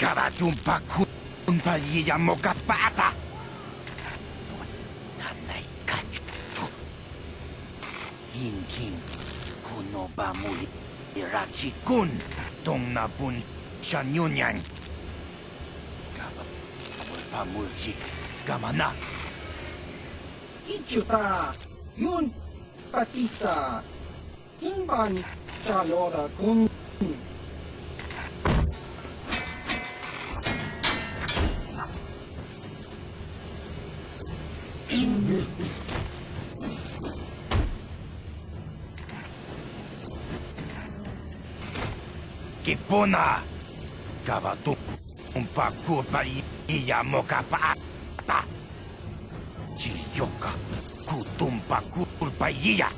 Karadumpa kunpaliya mo kapata. Nanay kachu. Hinkin kuno ba muli irachi kun tong napun shanyunyan. Pamulchik gamana. Ichuta yun patisa inbani chalora kun. Kipona kavatu umpakupa iya mokapata. Chiyoka kutumpa kulpa iya.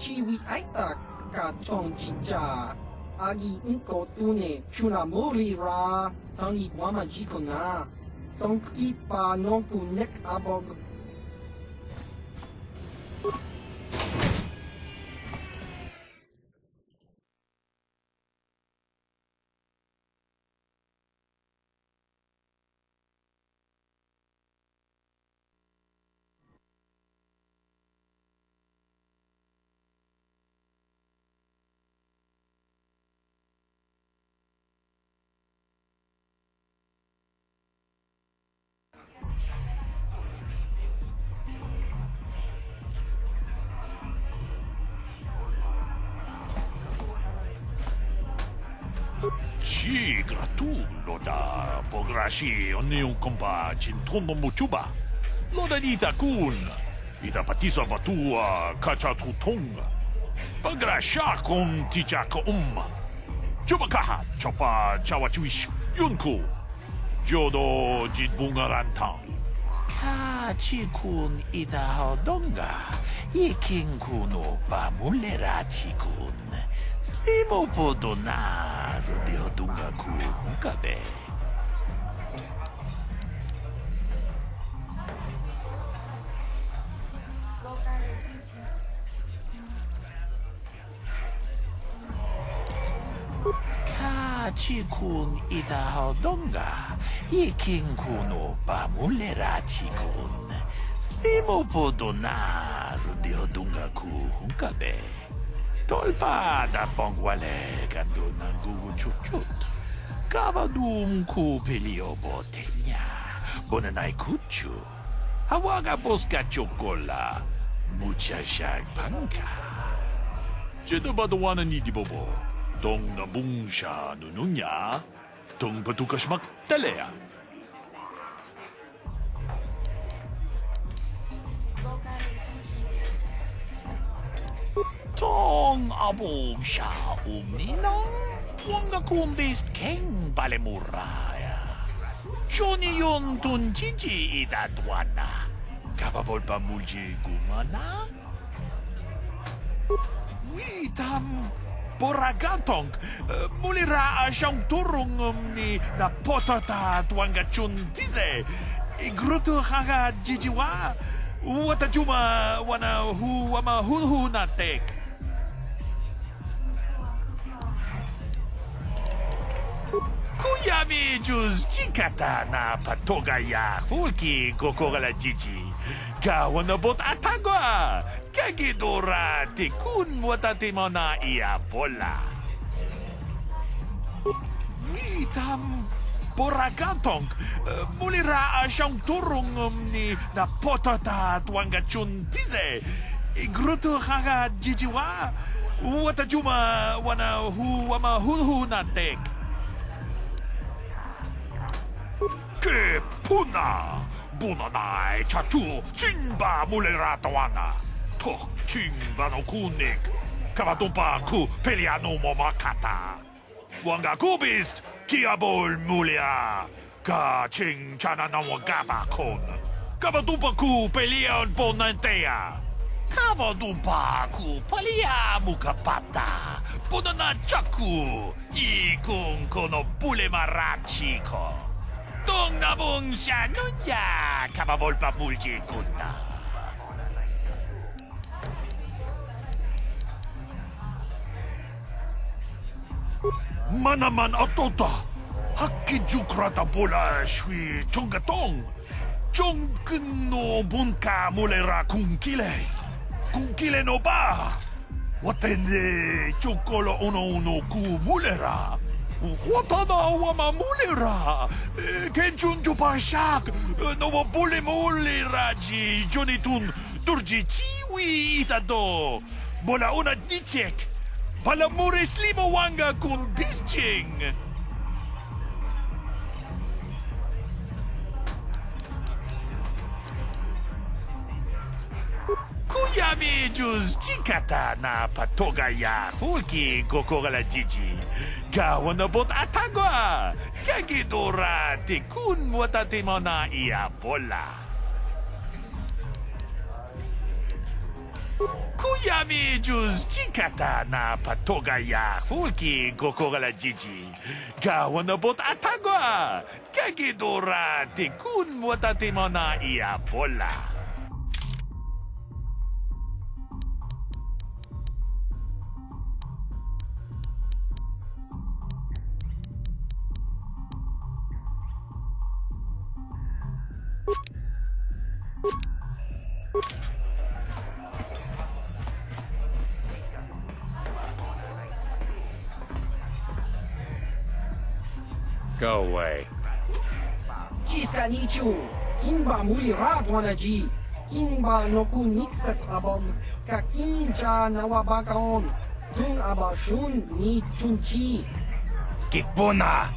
Chiwi aita ka chong chicha agi inko tune chuna muri ra tangi wama jiko na tonki pa nonku nek abog. Sì, gratullo da pograshi ogni un compa cintombo muchuba. Loda dita kun. Ida patisa batua kacha tutonga. Pagrasha kon tichaka Chubakaha chopa chawachuish yunku. Jodo jitbungarantang. Ta chikun ida hodonga. Yikinkuno pa mulera chikun. Slimo podonar de odunga ku kabe. Ta chikun ida hodonga. Yikinkuno pa mulera chikun. Slimo podonar de odunga ku kabe. Tolpa da pongwale kando ng gugu chut-chut. Kavadum ku pelio botenya. Bonanay kuchu. Hawaga boska chokola. Mucha shag pangka. Jeda badawana ni di bobo. Tong nabung siya nununya. Tong patukas magtalea. Tong abong siya umninang. Wanga kumbist keng balemuraya. Johnny yon tun jiji idadwana. Kapabol pa mulji gumana? Witam boragatong. Mulira siyang turong ni na potata tuanga chun tize. Igruto haga jijiwa. Wata juma wana hu wama hu na tek. Kuyami juz chikata na patogaya fulki kokogala jiji. Gawa na bot atagwa. Kagidora tikun watatimo na iabola. Witam boragatong. Mulira siyang turong ni na potata tuanga chun tize. Igruto haga jijiwa. Wata juma wana hu wama hu na tek. Ke puna. Bunanai chachu chimba mulera tawana. Tok chimba no kunik. Kavatumpa ku peliano momakata. Wanga kubist kiabol mulia. Ka ching chana na wagaba kon. Kavatumpa ku pelion ponantea. Kavatumpa ku palia mukapata. Bunana chaku. Ikun kono bule marachiko. Tong nabong siya nunya. Kapabol pa mulji kuna. Manaman atota. Hakijukrata bola shui chongatong. Chongkin no bunka mulera kunkile. Kunkile no ba. Watende chokolo uno ku mulera. Watana wama mulera. Kenchunju pashak. No wabule mulera ji jonitun. Turji chiwi itado. Bola una dichek. Bala muris limo wanga kun bisching. Kuyami juz chikata na patogaya fulki kokogala jiji. Gawa na bot atagwa. Kagidora tikun watatimo na iabola. Kuyami juz chikata na patogaya fulki kokogala jiji. Gawa na bot atagwa. Kagidora tikun watatimo na iabola. Go away. Jiska nichu. Kimba mulira twanaji. Kimba no kuniksat abon. Kakincha nawabakaon. Tung abashun ni chunchi. Kikpuna.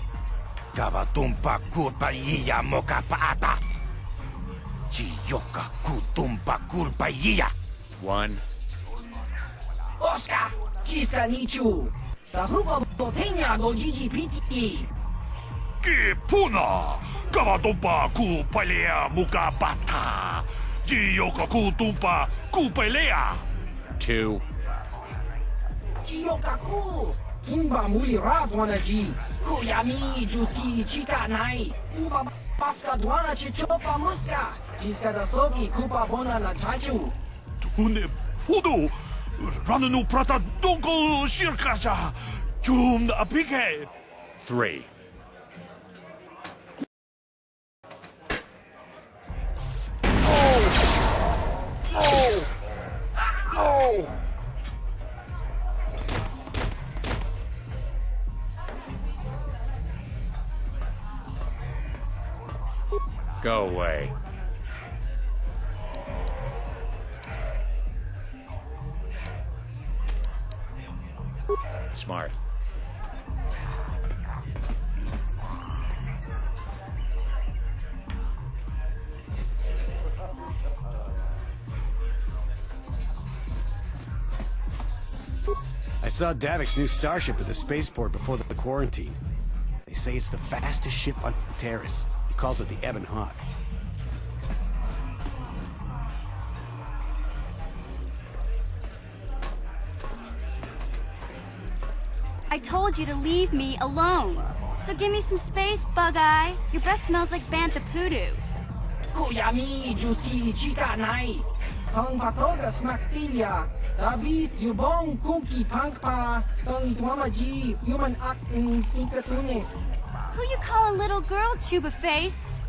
Kavatumpa kulpa yiya mokapaata. Chiyoka kutumpa kulpa yiya. One. Oscar. Jiska nichu. Tahupa botenya do jiji piti. Kipuna! Kavatumpa ku palea muka bata! Jiyoka kutumpa ku palea! Two. Jiyokaku! Kimba mulira twanaji. Kuyami juski chika nai. Uba paska dwana chichopa muska. Jiska da soki kupa bona na chachu. Tune podo! Rananu prata donko shirkasha! Jum apike! Three. Go away. Smart. I saw Davik's new starship at the spaceport before the quarantine. They say it's the fastest ship on Taris. He calls it the Ebon Hawk. I told you to leave me alone. So give me some space, Bug-Eye. Your breath smells like bantha poodoo. Kuyami Juski Chika Nai. Tong Patoga Smaktilia. Dabi Yubong Kuki Pankpa. Tong Itwamaji Human Act in Inkatune. Who you calling little girl, Tuba Face?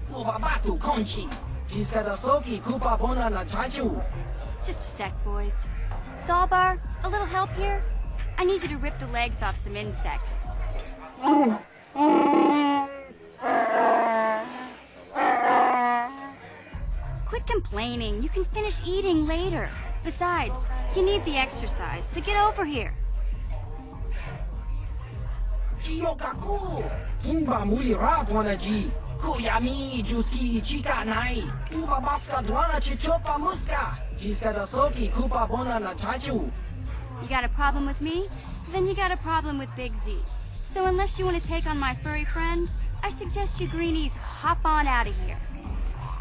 Ubabatu Conchi. Jiska Soki Kupa Bona na Chachu. Just a sec, boys. Zalbar, a little help here? I need you to rip the legs off some insects. Quit complaining. You can finish eating later. Besides, you need the exercise, so get over here. Chiyokaku! Kinba Muli Rapwanaji! Kuyami Juski Chika Nai! Ubabaska Dwana Chichopa Muska! Jiska Soki Kupa Bona na Chachu! You got a problem with me? Then you got a problem with Big Z. So unless you want to take on my furry friend, I suggest you greenies hop on out of here.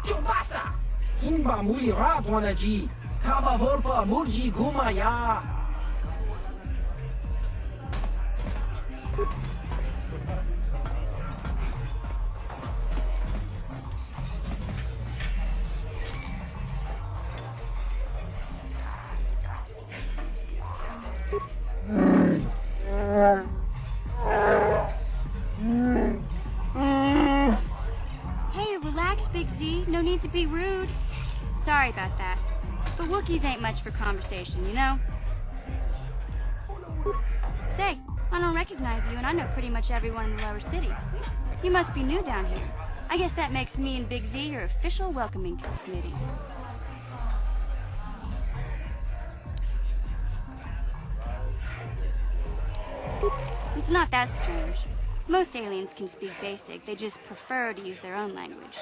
Chubasa! Kinba Muli Rapwanaji! Kaba Volpa Murji Gumaya! Hey, relax, Big Z. No need to be rude. Sorry about that. But Wookiees ain't much for conversation, you know? Say, I don't recognize you, and I know pretty much everyone in the lower city. You must be new down here. I guess that makes me and Big Z your official welcoming committee. It's not that strange. Most aliens can speak basic, they just prefer to use their own language.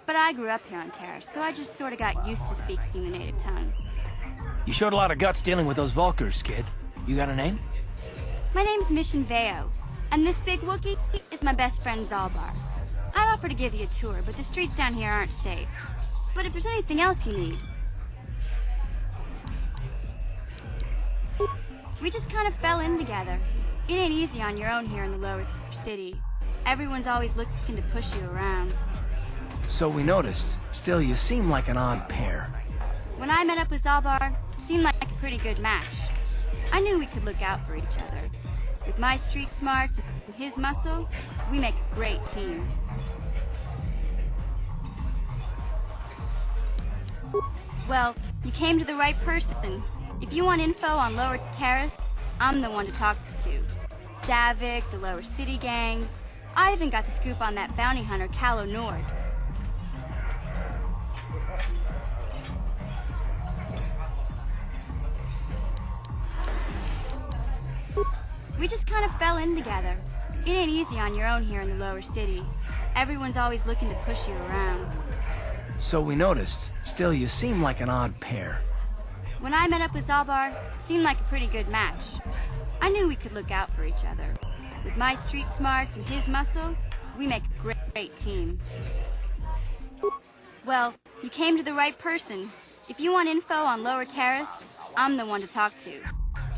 But I grew up here on Taris, so I just sort of got used to speaking the native tongue. You showed a lot of guts dealing with those Vulkars, kid. You got a name? My name's Mission Veo, and this big Wookiee is my best friend Zalbar. I'd offer to give you a tour, but the streets down here aren't safe. But if there's anything else you need... We just kind of fell in together. It ain't easy on your own here in the lower city. Everyone's always looking to push you around. So we noticed. Still, you seem like an odd pair. When I met up with Zalbar, it seemed like a pretty good match. I knew we could look out for each other. With my street smarts and his muscle, we make a great team. Well, you came to the right person. If you want info on Lower Taris, I'm the one to talk to. Davik, the lower city gangs. I even got the scoop on that bounty hunter, Calo Nord. We just kind of fell in together. It ain't easy on your own here in the lower city. Everyone's always looking to push you around. So we noticed. Still, you seem like an odd pair. When I met up with Zalbar, it seemed like a pretty good match. I knew we could look out for each other. With my street smarts and his muscle, we make a great team. Well, you came to the right person. If you want info on Lower Taris, I'm the one to talk to.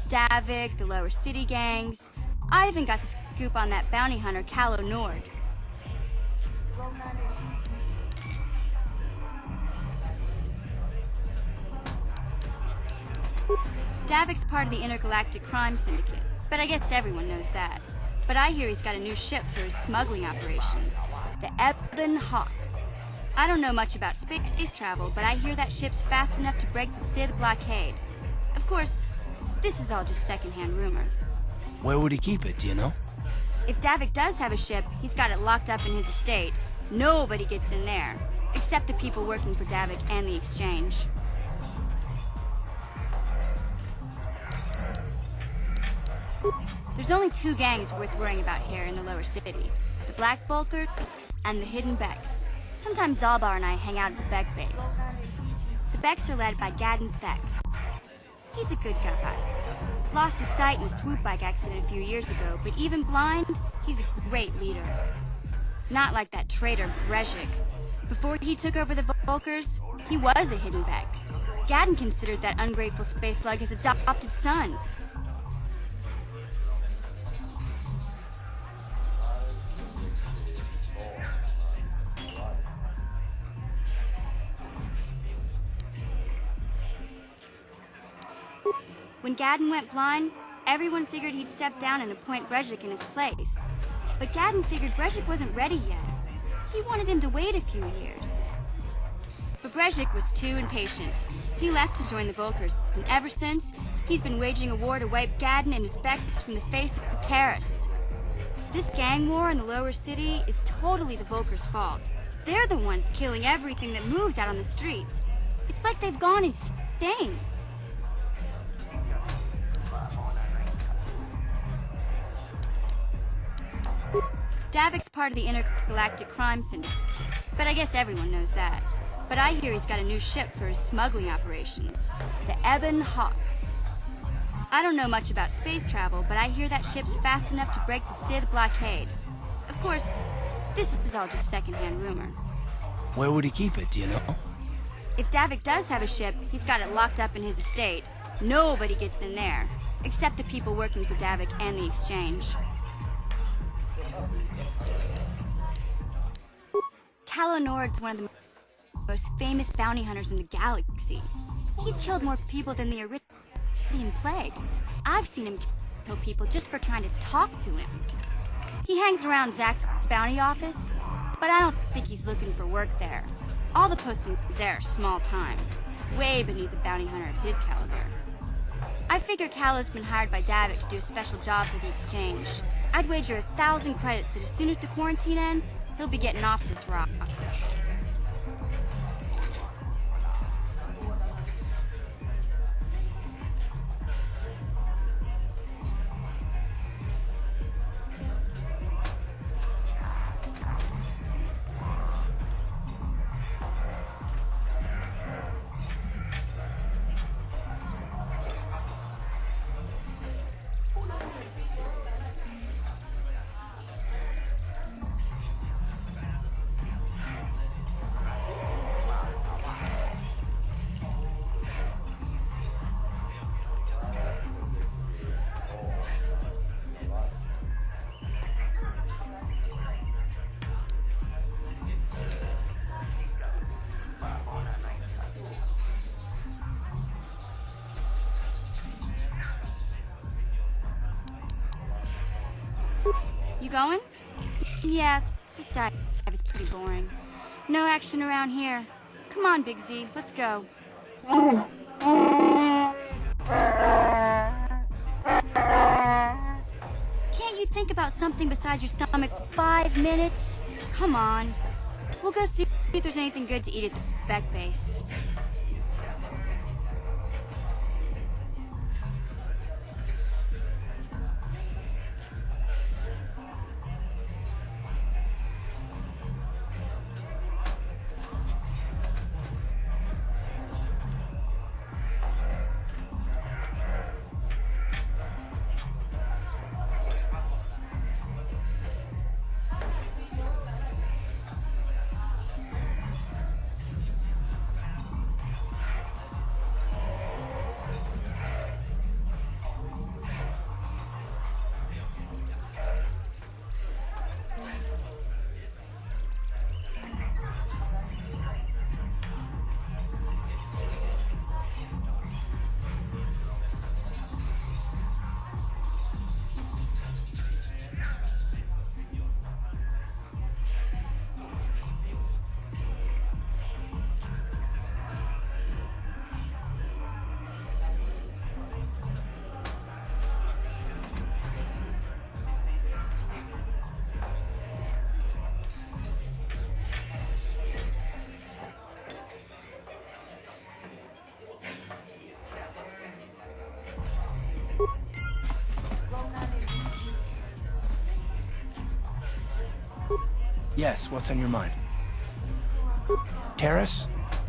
Davik, the lower city gangs. I even got the scoop on that bounty hunter, Calo Nord. Davik's part of the Intergalactic Crime Syndicate, but I guess everyone knows that. But I hear he's got a new ship for his smuggling operations, the Ebon Hawk. I don't know much about space travel, but I hear that ship's fast enough to break the Sith blockade. Of course, this is all just secondhand rumor. Where would he keep it, do you know? If Davik does have a ship, he's got it locked up in his estate. Nobody gets in there, except the people working for Davik and the Exchange. There's only two gangs worth worrying about here in the lower city. The Black Bulkers and the Hidden Beks. Sometimes Zalbar and I hang out at the Bek base. The Beks are led by Gadon. He's a good guy. Lost his sight in a swoop bike accident a few years ago, but even blind, he's a great leader. Not like that traitor Brezhik. Before he took over the Volkers, he was a Hidden Bek. Gadon considered that ungrateful space slug his adopted son. When Gadon went blind, everyone figured he'd step down and appoint Brezhik in his place. But Gadon figured Brezhik wasn't ready yet. He wanted him to wait a few years. But Brezhik was too impatient. He left to join the Volkers, and ever since, he's been waging a war to wipe Gadon and his Beks from the face of Taris. This gang war in the lower city is totally the Volkers' fault. They're the ones killing everything that moves out on the street. It's like they've gone insane. Davik's part of the intergalactic crime syndicate, but I guess everyone knows that. But I hear he's got a new ship for his smuggling operations, the Ebon Hawk. I don't know much about space travel, but I hear that ship's fast enough to break the Sith blockade. Of course, this is all just secondhand rumor. Where would he keep it, do you know? If Davik does have a ship, he's got it locked up in his estate. Nobody gets in there, except the people working for Davik and the Exchange. Calo Nord's one of the most famous bounty hunters in the galaxy. He's killed more people than the Iridian Plague. I've seen him kill people just for trying to talk to him. He hangs around Zack's bounty office, but I don't think he's looking for work there. All the postings there are small time, way beneath a bounty hunter of his caliber. I figure Calo's been hired by Davik to do a special job for the Exchange. I'd wager 1,000 credits that as soon as the quarantine ends, he'll be getting off this rock. You going? Yeah, this dive is pretty boring. No action around here. Come on, Big Z, let's go. Can't you think about something besides your stomach for 5 minutes? Come on. We'll go see if there's anything good to eat at the Bek base. Yes, what's on your mind? Taris?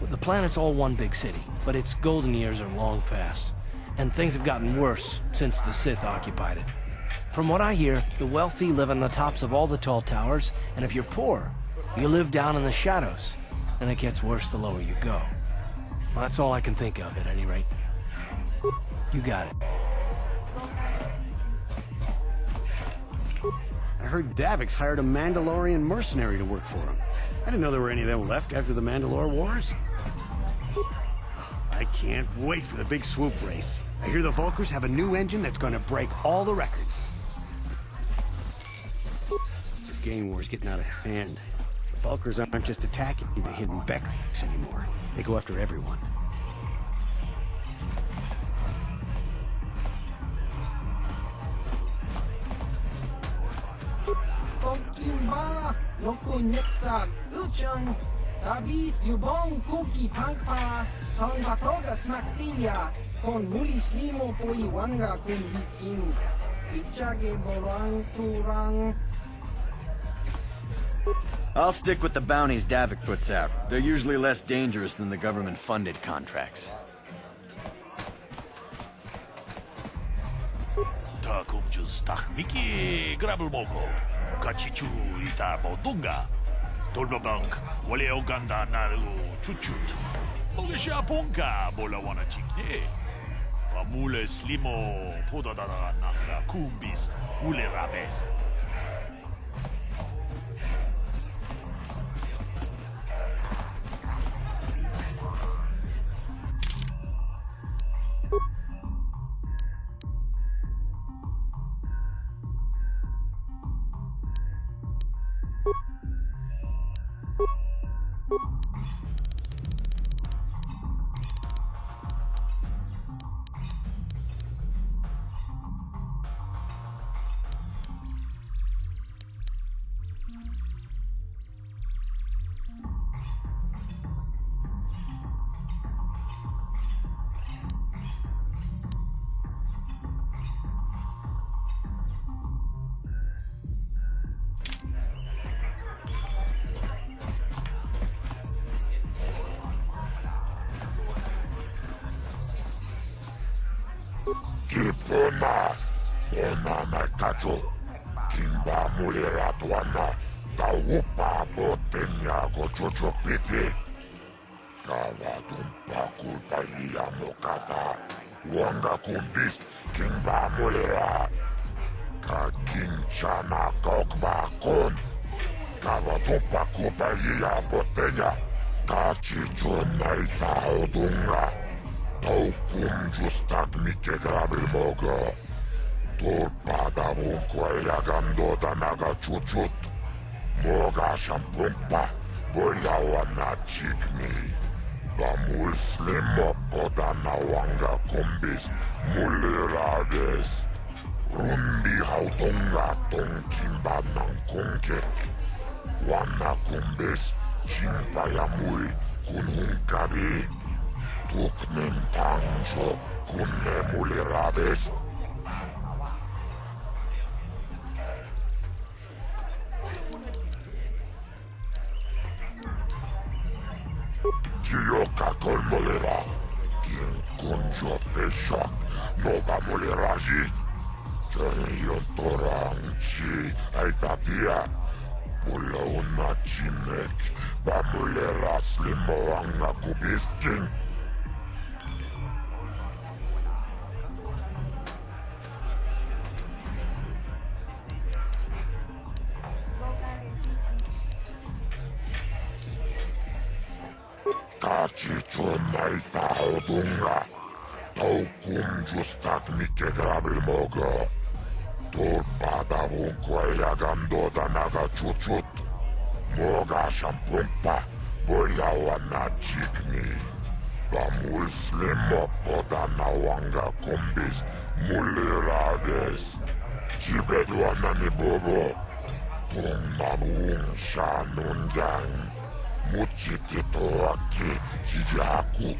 The planet's all one big city, but its golden years are long past, and things have gotten worse since the Sith occupied it. From what I hear, the wealthy live on the tops of all the tall towers, and if you're poor, you live down in the shadows, and it gets worse the lower you go. Well, that's all I can think of, at any rate. You got it. I heard Davix hired a Mandalorian mercenary to work for him. I didn't know there were any of them left after the Mandalore Wars. I can't wait for the big swoop race. I hear the Vulkars have a new engine that's gonna break all the records. This gang war's getting out of hand. The Vulkars aren't just attacking the Hidden Beks anymore. They go after everyone. Tongkimba, Loko Netsa, Uchang, David Yubong Kuki Pangpa, Tangbatoga Smaktilia, Kon Mulis Limo Poi Wanga Kun Biskin, Ichage Borang Turang. I'll stick with the bounties Davik puts out. They're usually less dangerous than the government-funded contracts. Takumjus Takmiki Grabelmoko, Kachichu Ita Bodunga, Tolbabank, Wale Oganda Naru Chuchut, Ogesha Ponka, Bolawana Chikne, Pamule Slimo, Podadara Nanga Kumbist, Ule Rabes. Kipona, ona Nakacho, Kimba Mulera Tuana, Taupa Botenya Gojojo Piti, Kavatumpa Kulpa Mokata, Wanga Kumbist, Kimba Mulera, Kakinchana Kokba Kon, Kavatumpa Kulpa Botenya, Kachichona Isaudunga. Taukum justak mike grabil mogo. Torpada vunko elagando danaga chuchut. Moga shampumpa, boyawana chikni. Vamul slimo podana wanga kumbis, mulira vest. Rundi hautonga tonkimba nankongek. Wana kumbis, chimpayamul kunhunkabi. Tuknen tanjo kunne mulirabes. Gioca col mulera. Quien conjo pesha nova muleraji. Janion toranchi aitatia. Pula una chinek. Ba mulera slimo anga kubisking. Kachichona Isaudunga, Taukum justak mike grabil mogo, Torpada vunko elagando danaga chuchut, Moga shampumpa, boyawana chikni, Vamul slimo podana wanga kumbis, mulira vest, Jibedwana ni bobo, Tumnanung shanungang, Muchitito aki Jijaku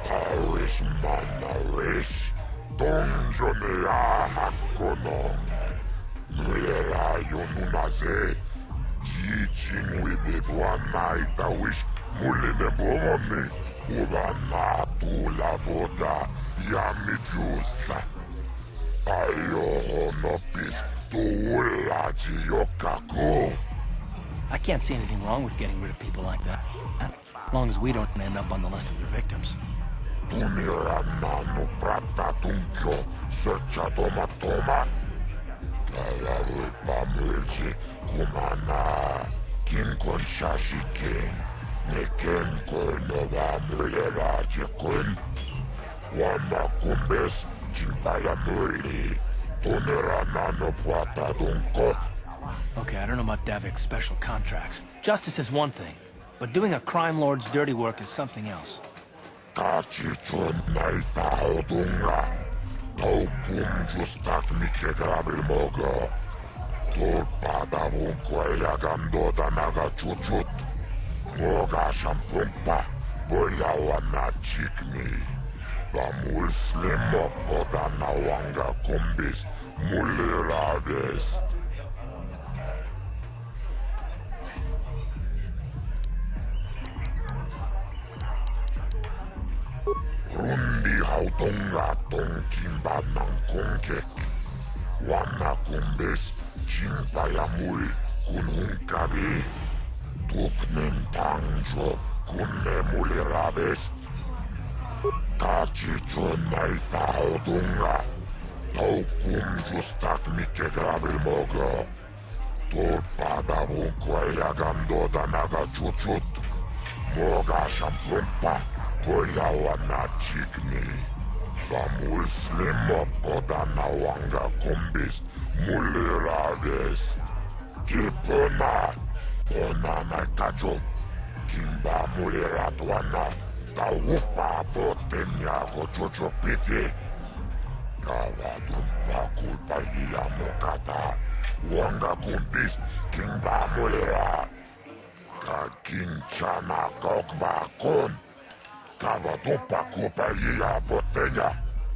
Taris manaris Donjonea hakonong Mulera yonunaze. Jijing wibiduan na itawish. Muline bomoni. Ubana tula boda. Yamijusa. Ayo no pis. Tuulaji yokaku. I can't see anything wrong with getting rid of people like that. As long as we don't end up on the list of their victims. Tunirannanu prattatunkyo searchatomatoma. Talavui pamylsi kumana kinkon shashikin. Neken koinova myleraajekun. Wama kumbes chimpaya myli. Tunirannanu prattatunko. Okay, I don't know about Davik's special contracts. Justice is one thing, but doing a crime lord's dirty work is something else. Kachichon naithaudunga. Taupum justak mikegrabilmoga. Tulpadavun kuejagandoda naga chuchut. Moga shampumpa. Boyawana chikni. Bamul slimo podana wanga kumbis. Muliravest. Rundi hautonga tonkimba nankongek. Wana kumbes chimpayamul kunhunkabi. Tuknen tangjo kunne mulirabest. Kachichon naithaudunga. Taukum justak mikegrabilmoga. Tulpadavun kuejagandoda naga chuchut. Moga shampumpa. Boyawana chikni. Bamul slimo podana wanga kumbis. Muliravest. Kipuna. Onana kajo. Kimba muliratwana. Taupa potenya gojojo piti. Kavadumpa kulpa mokata. Wanga kumbis. Kimba mulira. Kakinchana kokba kon. Kavadumpa kulpa potenya.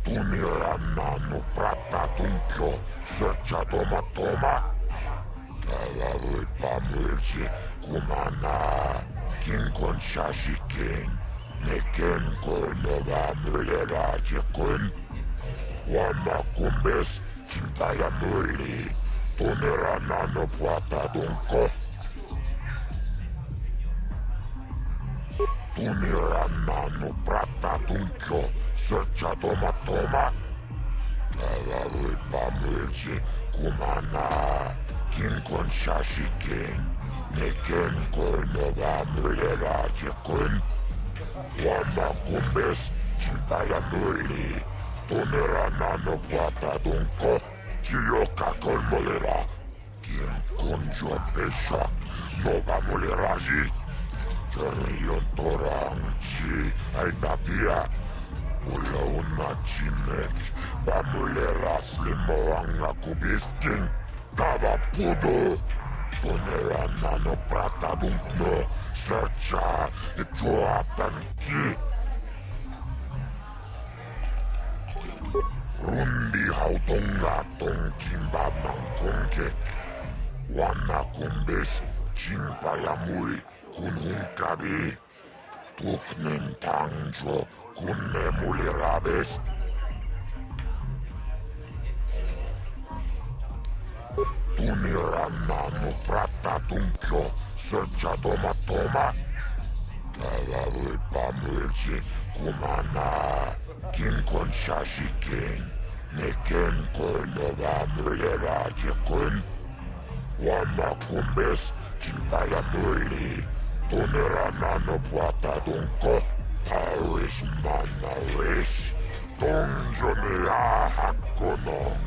Tunirannanu prattatunkyo searchatomatoma. Talavui pamylsi kumana kinkon shashikin. Neken koinova myleraajekun. Wama kumbes chimpaya myli. Tunirannanu prattatunko. Tunirannanu prattatunkyo searchatomatoma. Talavui pamylsi kumana kinkon shashikin. Neken koinova myleraajekun. Wama kumbes chimpaya myli. Tunirannanu prattatunko. Chiyoka kolmolera. Kinkon jo pesha. Nova muleraji. Jarion toranchi. Aitatia. Ulauna chinek. Bamulera slimoanga kubiskin. Tava pudo. Tunirannanu prattatunko. Searcha. Itoapanki. Rundi hautonga tonkimba nankongek. Wana kumbes chimpayamul kunhunkabi. Tuknen tangjo kunne mulirabest. Tunirannanu prattatunkyo searchatomatoma. Talavui pamylsi kumana kinkon shashikin. Neken koinova myleraajekun. Wama kumbes chimpaya myli. Tunirannanu prattatunko. Taris manaris. Tongjone hakkonong.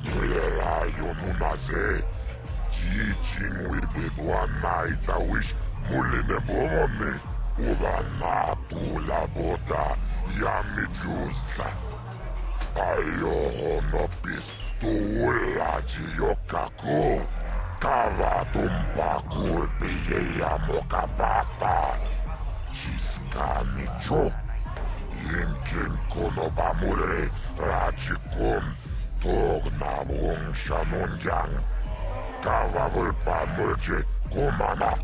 Mulera yonunaze. Jijing wibiduan naitawish. Muline bomoni. Ubana tula boda. Yamijusa. Ayo no pis. Tuulaji yokaku. Kavadumpa kulpiyeya mokapata. Chiskanicho. Yinkin kono bamule rajikun. 독나봉샤 논장 가밥을 빠물지 고마나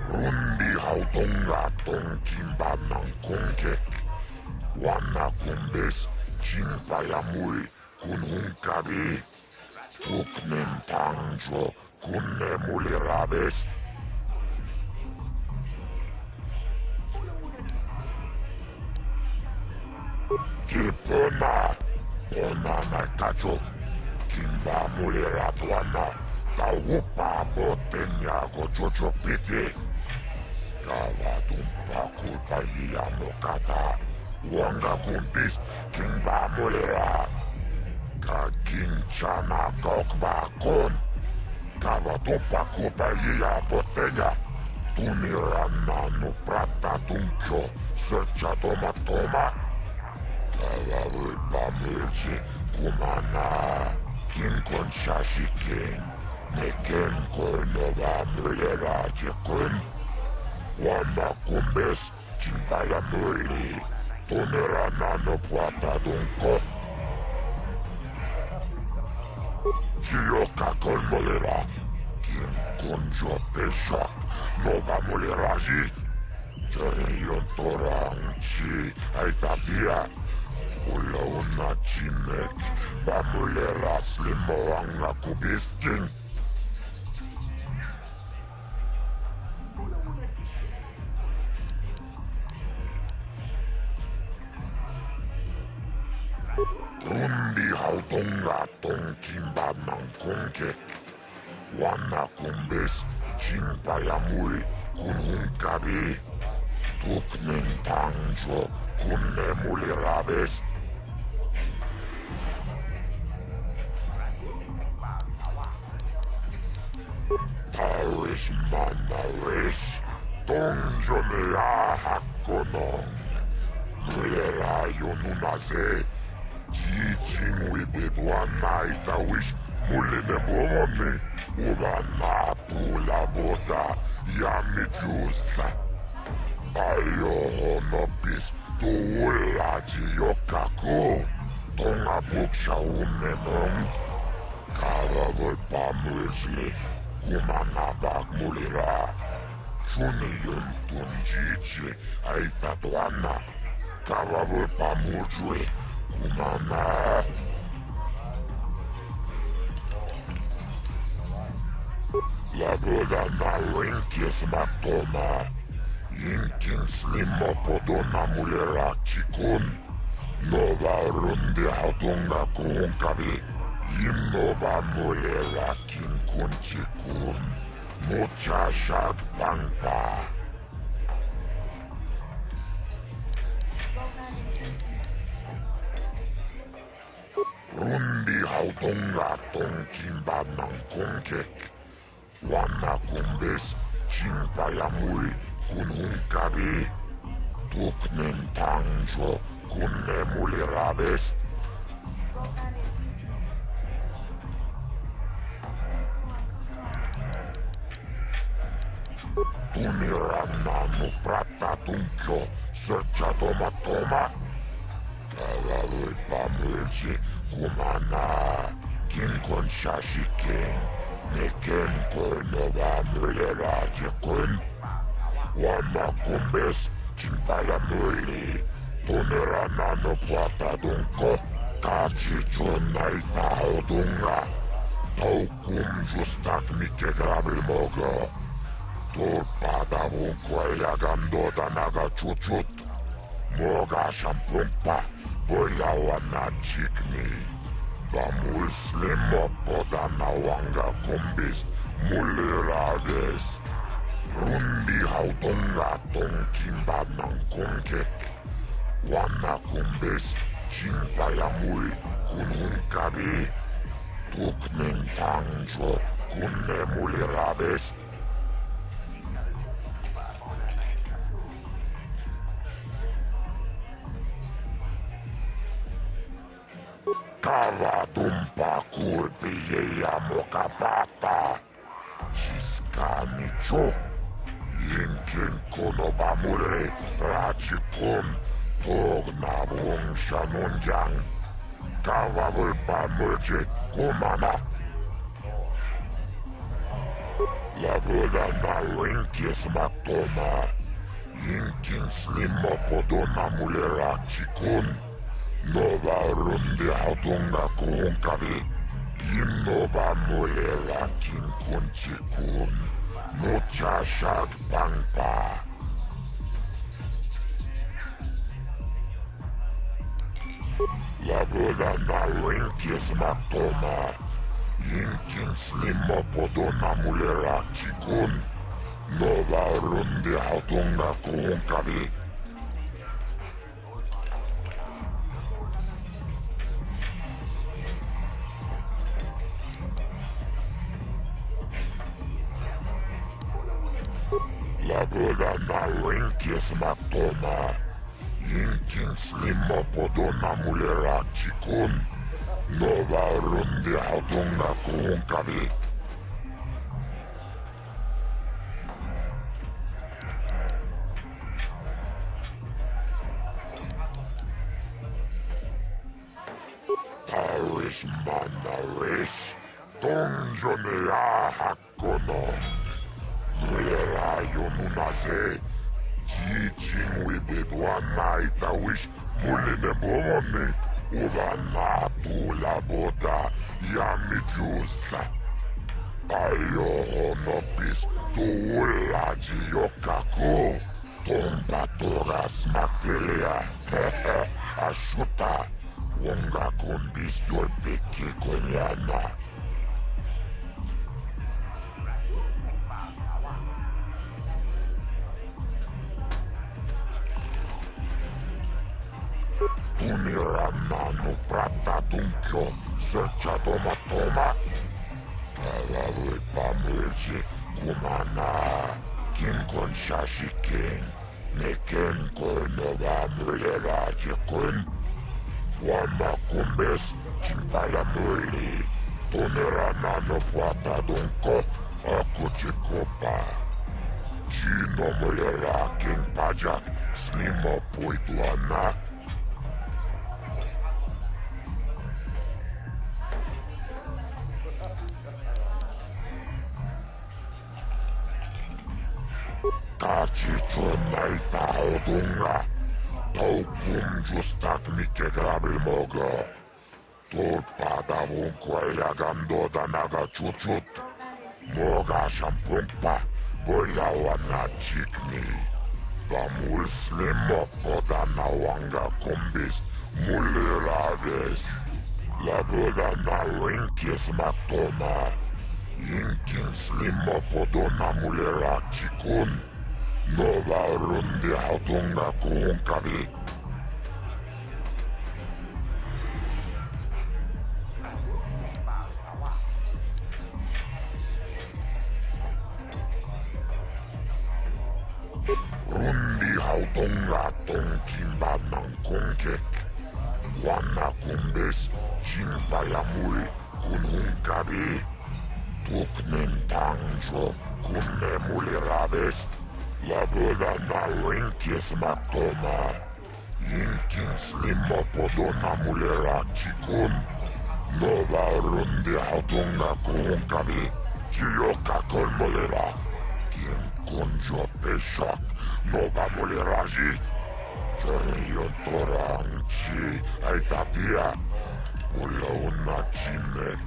rundihaw 동가동 김밥낭 공객 완나 군베스 진바야물 군훈가비 북는 당조 군내물이라베스 기쁘나 오나나 가족 김밥물이라도 하나 다 오빠 못됐냐고 조조삐디 가와둠파 굴바이야 노가다 원가 군비스 김밥물이라 가긴자나 kokbaakon 가와둠파 굴바이야 못됐냐 tunirannannu prattatuncho serca toma 가와울 밤을지 구마나 긴건 샤시킨 내겐 골너와 물레라지군 와마군베스 진바야 물리 돈으라 나노 보았다동코 지옥가 걸물레라 긴군조 배샥 노바 물레라지 저리온 또랑치 아이타디야 올라온 나치넥 마물레라 슬리모왕나 구비스킨 rundihaw 동가동 김밥망 공객 완나 군베스 진바야물 군훈가비 북는 당조 군내물이라베스 Taris manaris 동전을 아하코농 물레라요 누나세 지징위 비도한 나이다위시 물리네 모험니 우바나 불라보다 야미주사 아요 너비스 도울라지 요카쿠 동아북샤 운네농 가락을 밤을지 구마나박 물이라 주니윤 둔지지 아이사도 안나 가락을 밤을주에 구마나 라보다 나링키스 막도마 인킨 슬림모포도나 물레라 치군 노바 rundihaw 동가 구홍가비 임노바 물레라 긴군 치군 무차샥 방파 rundihaw 동가동 김밥망 공객 완나 군베스 진바야물 군훈가비 북는 당조 군내물이라베스 tunirannannu prattatuncho serca toma 가락을 밤을지 구마나 긴건 샤시킨 내겐 골너와 물레라지군 와마군베스 진바야 물리 돈으라 나노 보았다동코 같이 존나이 사오동가 더욱 굶주스탁 믿게 그랍을 먹어 돌바다본 꼴야감도다 나가 주춧 뭐가 샴풍파 보야와 나 직니 나 물슬림 못보다 나 왕가 콤비스 물리라게스 rundihaw 동가동 김밥망 공객 완나 콤비스 진바야물 군훈가비 북는 당조 군내물이라베스 가와둠파 굴비에야 모카바타 시스카미초 인킨 코노바 muli racikum tuk nabung shanunjang kawabul pamulci kumana labuda na winkis matoma yinkin slimmo podona muli racikun nova rundi hatunga kuunkabi Innova mulera kinkun cikun Nuchashag pangpa Labuda na winkis matoma Yinkin slimmo podona mulera cikun Nova rundi hatunga kuunkabi Labuda na winkis matoma Yinkin slimmo podona mulera cikun Nova rundi hatunga kuunkabi Taris manaris Tonjonea hakkono Mulera yonunaze Jichin wibedwana itawish Muline bomone Ubana tula boda Yamijusa Ayo honopis Tuulaji yokaku Tombatoras materia Ashuta Wonga kumbis dolpeki konyana Uniranano prata tunkyo Searcha toma Talavul pamulji kumana Kinkon shashikin Neken kolnova mulera jikun Wama kumbes Chimpala muli Tuneranano puata dunko Akuchikopa Gino mulera king pajak Slimo puituana Kachichon naifa odunga Taukum justak mike grabil mogo Tulpada vunko yagando danaga chuchut Moga shampumpa Boyawana chikni Bamul slimo podana wanga kumbis Mulira vest Labuda na winkis matoma Yinkin slimo podona mulera chikun Nova rundi hatunga kuunkabi Rundi hatunga tonkimba nangkongkek Wana kumbes Chimpayamul kununkabi Tuknen tangjo kunne mulirabest Labuda na winkis matoma Yinkin slimmo podona mulera chikun Nova rundi hatunga kuunkabi Chiyoka kol mulera Kinkun jo peshak Nova muleraji Choriyon torangchi Aitatia Pulauna chinek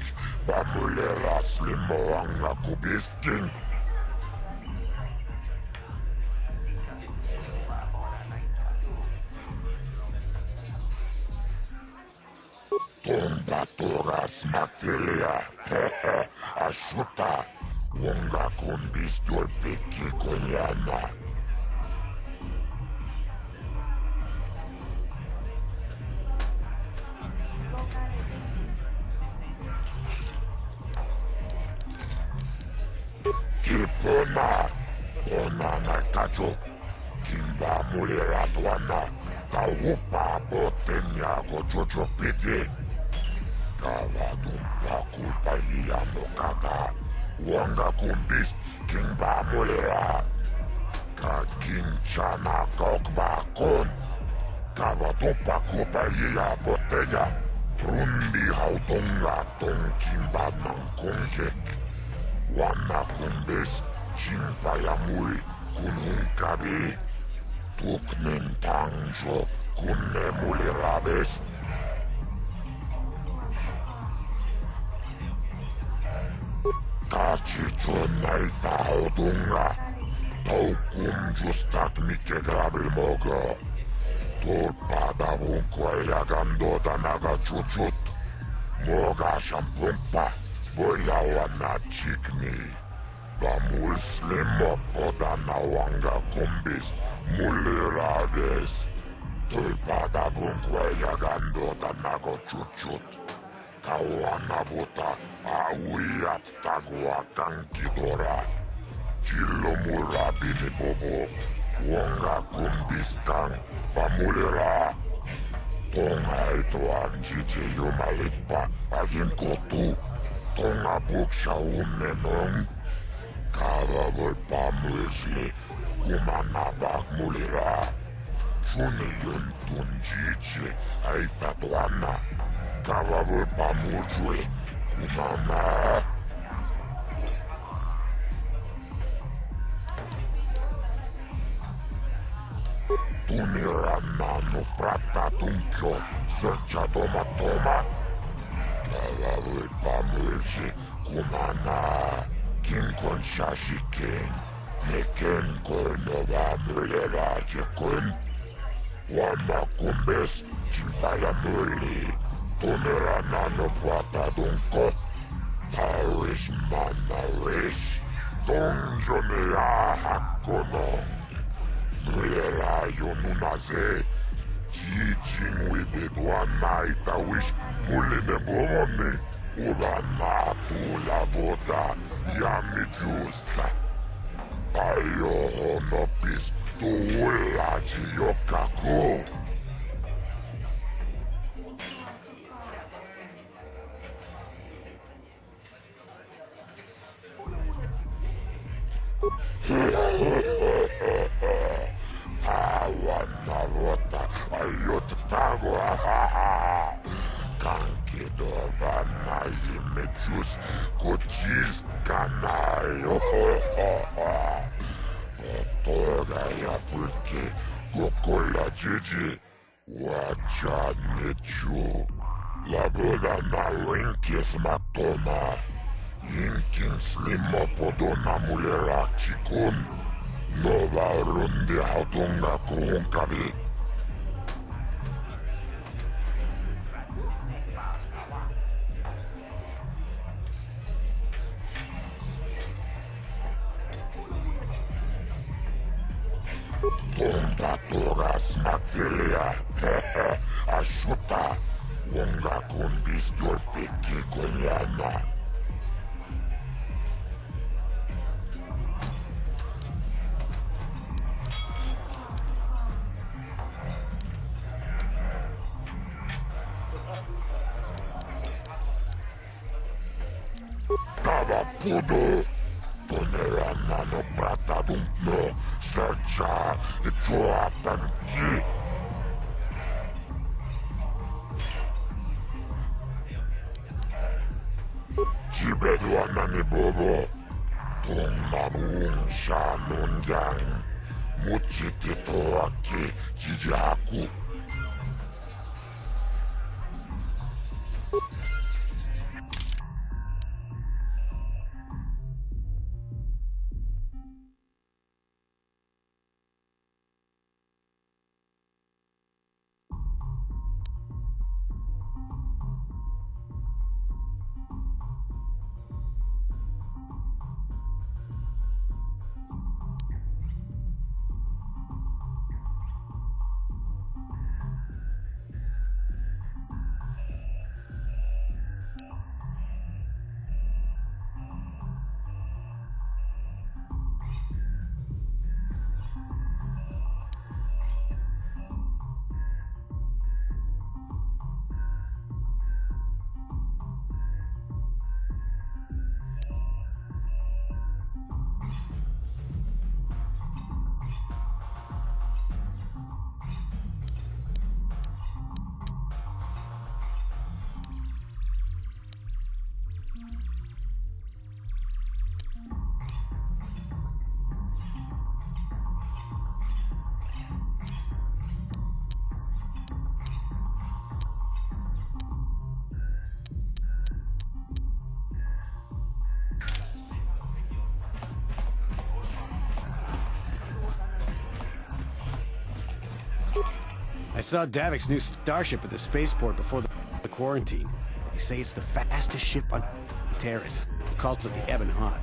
Bamulera slimo anga kubisking Tombatoras materia Ashuta Wonga kumbis dolpeki konyana Kipona Ona nakacho Kimba mulera tuana Taupa botenya gojojo piti Kavadumpa kulpa iyano kaka Wanga kumbis Kimba mulera Kakinchana kokbakon. Kavatompa kopaya botella. Rundi hautonga tonkimba mankongek. Wana kumbes chimpayamuri kununkabi. Tuknen tangjo kunne mulirabes. Tachicho naitha hautonga. Taukum justak mike grabil mogo. Tulpada vunkoja gandota naga chuchut. Moga shampumpa. Boyawana chikni. Bamul slimo podana wanga kumbis. Mulirabest. Tulpada vunkoja gandota naga chuchut. Kawana buta awiyat tagwa kankidora. Chilo murabini bobo. Wonga kumbistang pamulera. Tonga itoan jije yumalitpa agin kotu. Tonga buksha umenong. Kava volpamulsli kumanabak mulera. Chuni yun tun jije aifatuana. Kava volpamujwe kumana. Tunirannano pratatuncho serca toma. Kava volpamulsi kumana. Kinkon shashiken. Neken kolnova mulera jekun. Wama kumbes chimpaya muli. Tunirannano pratatunko. Taris manaris. Donjonea hakonong. Mulera yonunaze. Jijin wibedwana itawish muline bomone. Urana tula boda yamijusa. Ayo honopis tuulaji yokaku. Awanarota ayotago Kankidova nayimejus kochis kanayo Otoga ya fulke gokola jiji Wacha nechu Laboda na winkis matoma Yinkin slimo podona mulera chikun Nova rundi hautunga kuhunkabi. Tonda toras materia. Ashuta. Wonga kumbis dolpeki konyana. Tava pudo. Tonerannano pratadumno. Serca e choatanki. Chibeduanani bobo. Tongmabung shanunjang. Muchitito aki jijaku. I saw Davik's new starship at the spaceport before the quarantine. They say it's the fastest ship on Taris. He calls it the Ebon Hawk.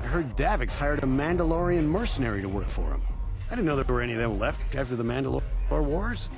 I heard Davik's hired a Mandalorian mercenary to work for him. I didn't know there were any of them left after the Mandalore Wars.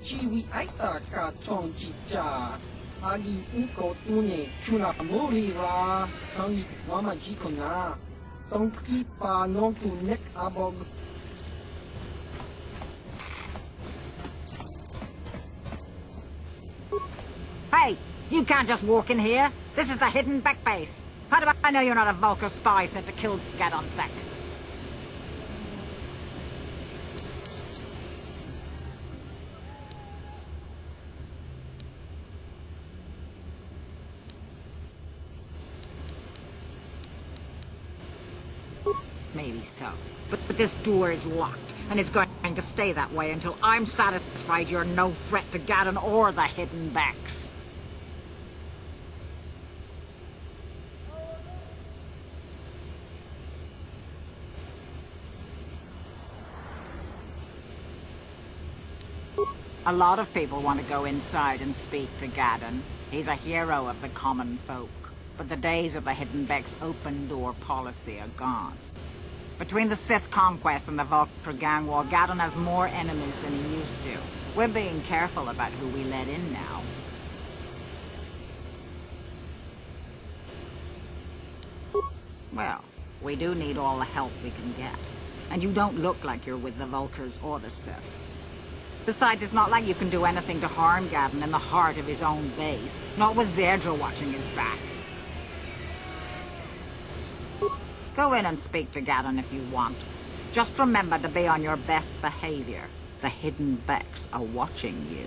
Chiwi aita ka tong chicha. Agi inko tune chuna mori ra. Tangi wama jikona. Tonki pa nonku nek abog. Hey, you can't just walk in here. This is the Hidden Bek base. How do I know you're not a Vulcar spy sent to kill Gadon Bek? Maybe so. But this door is locked, and it's going to stay that way until I'm satisfied you're no threat to Gadon or the Hidden Beks. A lot of people want to go inside and speak to Gadon. He's a hero of the common folk. But the days of the Hidden Beks' open-door policy are gone. Between the Sith conquest and the Vulcar gang war, Gadon has more enemies than he used to. We're being careful about who we let in now. Well, we do need all the help we can get. And you don't look like you're with the Vulcars or the Sith. Besides, it's not like you can do anything to harm Gadon in the heart of his own base. Not with Zedra watching his back. Go in and speak to Gadon if you want. Just remember to be on your best behavior. The Hidden Beks are watching you.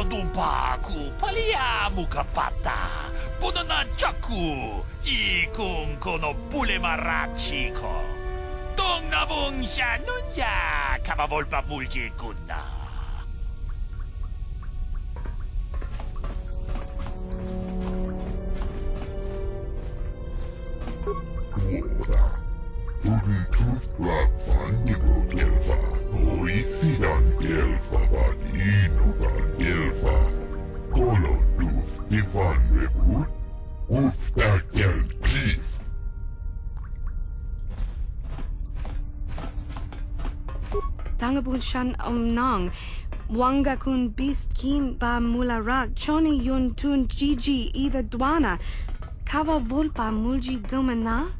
Dumpaku, paliamu kapata, punana chaku, ikung kono pule marachiko. Tong nabung siya nunya, kapavolpa mulji kuna. Elfa, Vadino, Elfa, Color, tangabun shan omnang. Wanga kun beast kin ba mularak. Choni yun tun gigi either dwana. Kava vulpa mulji gumana?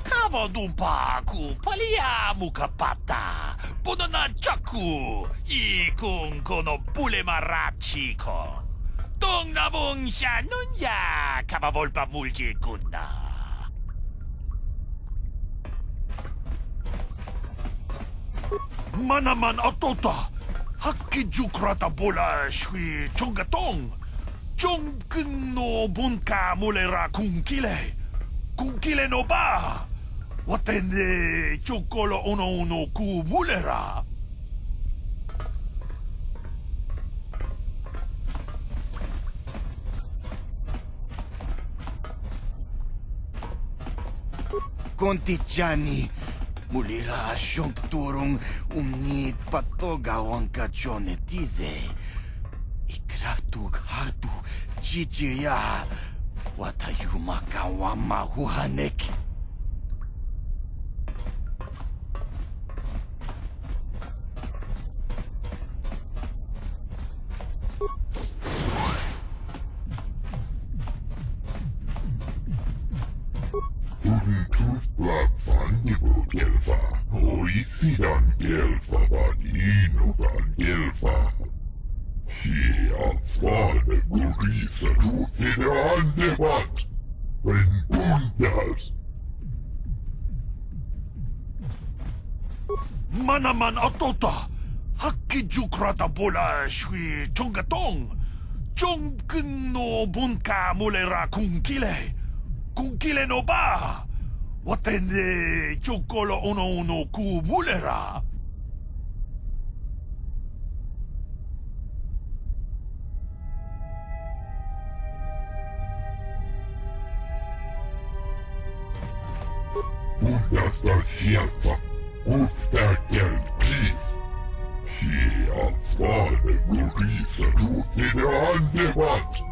Kava dumpa ku paliamu kapata. Punana chaku. Ikung kono pule marachi ko. Tong nabung siya nunya. Kava volpa mulji kuna. Manaman atota. Hakijukrata bola shui chongatong. Chongkeng no bunka mulera kungkile. Kungkile no ba. Watende chokolo uno ku mulera. Kontichani, mulira shonturung umnit patoga wankachone tize. Ikratuk hatu chichiya watayuma kawama huhanek. Gelfa, hoisidan gelfa vaninogan gelfa. Hia fane gurisa tuutine annevat. Rentundas. Manaman atota. Hakijukrata bola shui chongatong. Chongkeng no bunka mulera kungkile. Kungkile no ba. Watende chokolo uno ku mulera. Undasta hjälpa. Uftäkel pris. Hia fane gurisa tuutine annevat.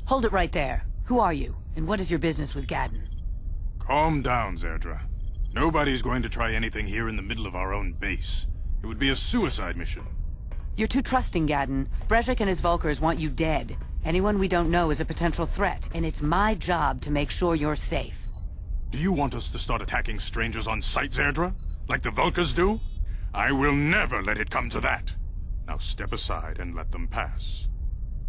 Hold it right there. Who are you, and what is your business with Gadon? Calm down, Zerdra. Nobody's going to try anything here in the middle of our own base. It would be a suicide mission. You're too trusting, Gadon. Brezhik and his Vulkars want you dead. Anyone we don't know is a potential threat, and it's my job to make sure you're safe. Do you want us to start attacking strangers on sight, Zerdra? Like the Vulkars do? I will never let it come to that. Now step aside and let them pass.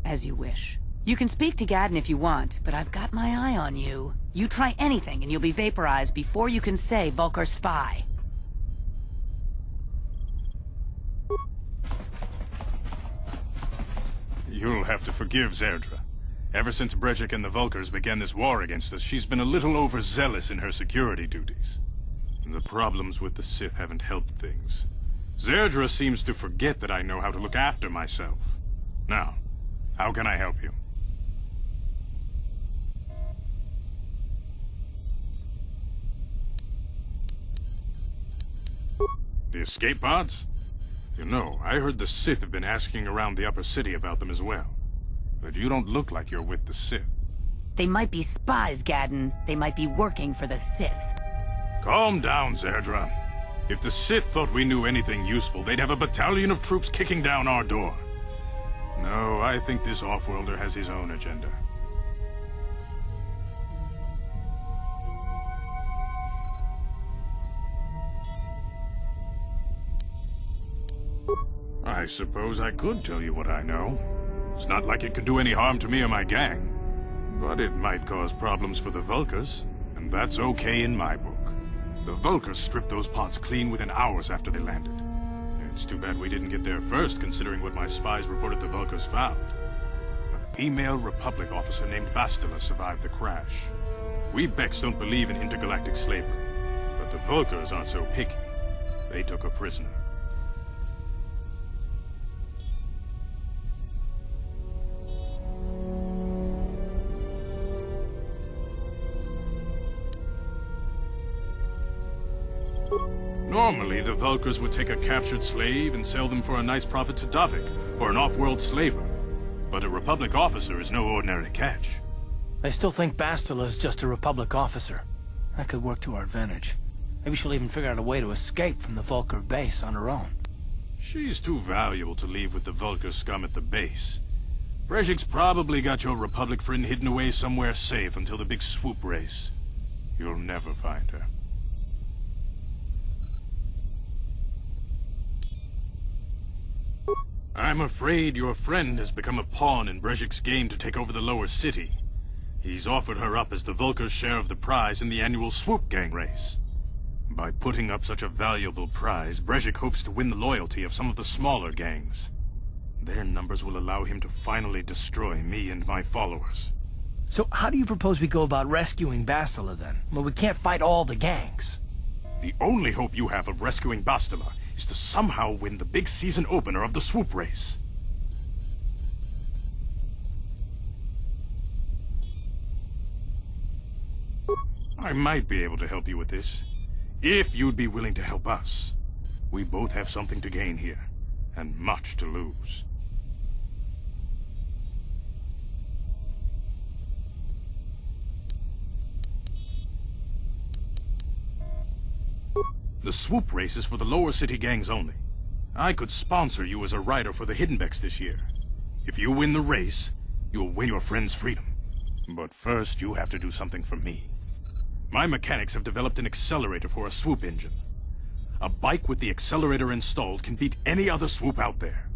As you wish. You can speak to Gadon if you want, but I've got my eye on you. You try anything and you'll be vaporized before you can say Vulkar spy. You'll have to forgive Zerdra. Ever since Brejik and the Vulkars began this war against us, she's been a little overzealous in her security duties. The problems with the Sith haven't helped things. Zerdra seems to forget that I know how to look after myself. Now, how can I help you? The escape pods? You know, I heard the Sith have been asking around the upper city about them as well. But you don't look like you're with the Sith. They might be spies, Gadon. They might be working for the Sith. Calm down, Zerdra. If the Sith thought we knew anything useful, they'd have a battalion of troops kicking down our door. No, I think this off-worlder has his own agenda. I suppose I could tell you what I know. It's not like it could do any harm to me or my gang. But it might cause problems for the Vulkars, and that's okay in my book. The Vulkars stripped those pods clean within hours after they landed. It's too bad we didn't get there first, considering what my spies reported the Vulkars found. A female Republic officer named Bastila survived the crash. We Beks don't believe in intergalactic slavery, but the Vulkars aren't so picky. They took her prisoner. Normally, the Vulkars would take a captured slave and sell them for a nice profit to Davik, or an off-world slaver. But a Republic officer is no ordinary catch. I still think Bastila's just a Republic officer. That could work to our advantage. Maybe she'll even figure out a way to escape from the Vulkar base on her own. She's too valuable to leave with the Vulkar scum at the base. Brejik's probably got your Republic friend hidden away somewhere safe until the big swoop race. You'll never find her. I'm afraid your friend has become a pawn in Brejik's game to take over the lower city. He's offered her up as the Vulkar's share of the prize in the annual swoop gang race. By putting up such a valuable prize, Brejik hopes to win the loyalty of some of the smaller gangs. Their numbers will allow him to finally destroy me and my followers. So how do you propose we go about rescuing Bastila then? Well, we can't fight all the gangs. The only hope you have of rescuing Bastila is to somehow win the big season opener of the swoop race. I might be able to help you with this, if you'd be willing to help us. We both have something to gain here, and much to lose. The swoop race is for the lower city gangs only. I could sponsor you as a rider for the Hidden Beks this year. If you win the race, you'll win your friend's freedom. But first, you have to do something for me. My mechanics have developed an accelerator for a swoop engine. A bike with the accelerator installed can beat any other swoop out there.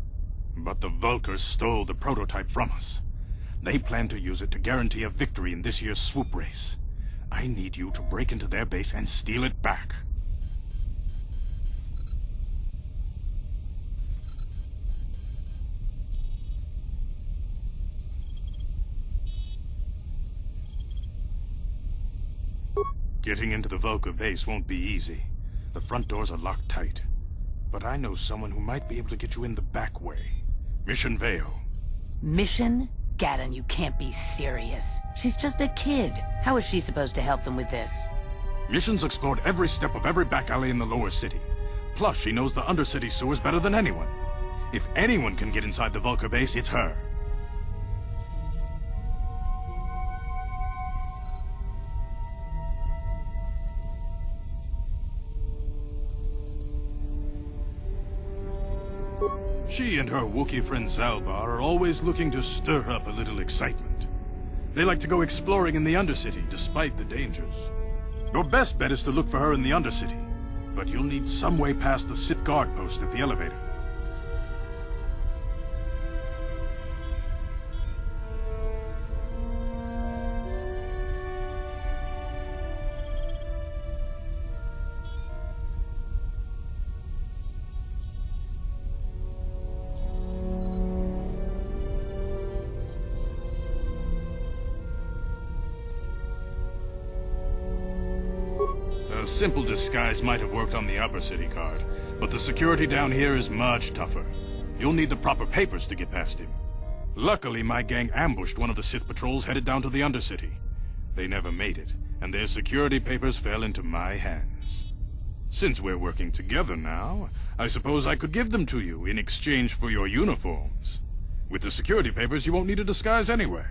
But the Vulkars stole the prototype from us. They plan to use it to guarantee a victory in this year's swoop race. I need you to break into their base and steal it back. Getting into the Vulkar base won't be easy. The front doors are locked tight. But I know someone who might be able to get you in the back way. Mission Veo. Mission? Gadon, you can't be serious. She's just a kid. How is she supposed to help them with this? Mission's explored every step of every back alley in the lower city. Plus, she knows the undercity sewers better than anyone. If anyone can get inside the Vulkar base, it's her. She and her Wookiee friend Zalbar are always looking to stir up a little excitement. They like to go exploring in the Undercity, despite the dangers. Your best bet is to look for her in the Undercity, but you'll need some way past the Sith guard post at the elevator. simple disguise might have worked on the upper city guard, but the security down here is much tougher. You'll need the proper papers to get past him. Luckily, my gang ambushed one of the Sith patrols headed down to the Undercity. They never made it, and their security papers fell into my hands. Since we're working together now, I suppose I could give them to you in exchange for your uniforms. With the security papers, you won't need a disguise anyway.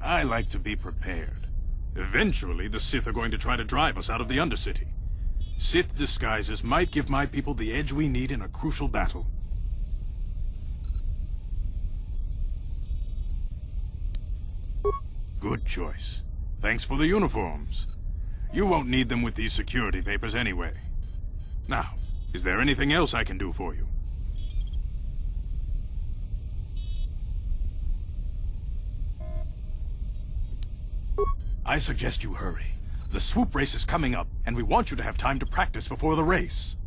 I like to be prepared. Eventually, the Sith are going to try to drive us out of the Undercity. Sith disguises might give my people the edge we need in a crucial battle. Good choice. Thanks for the uniforms. You won't need them with these security papers anyway. Now, is there anything else I can do for you? I suggest you hurry. The swoop race is coming up, and we want you to have time to practice before the race.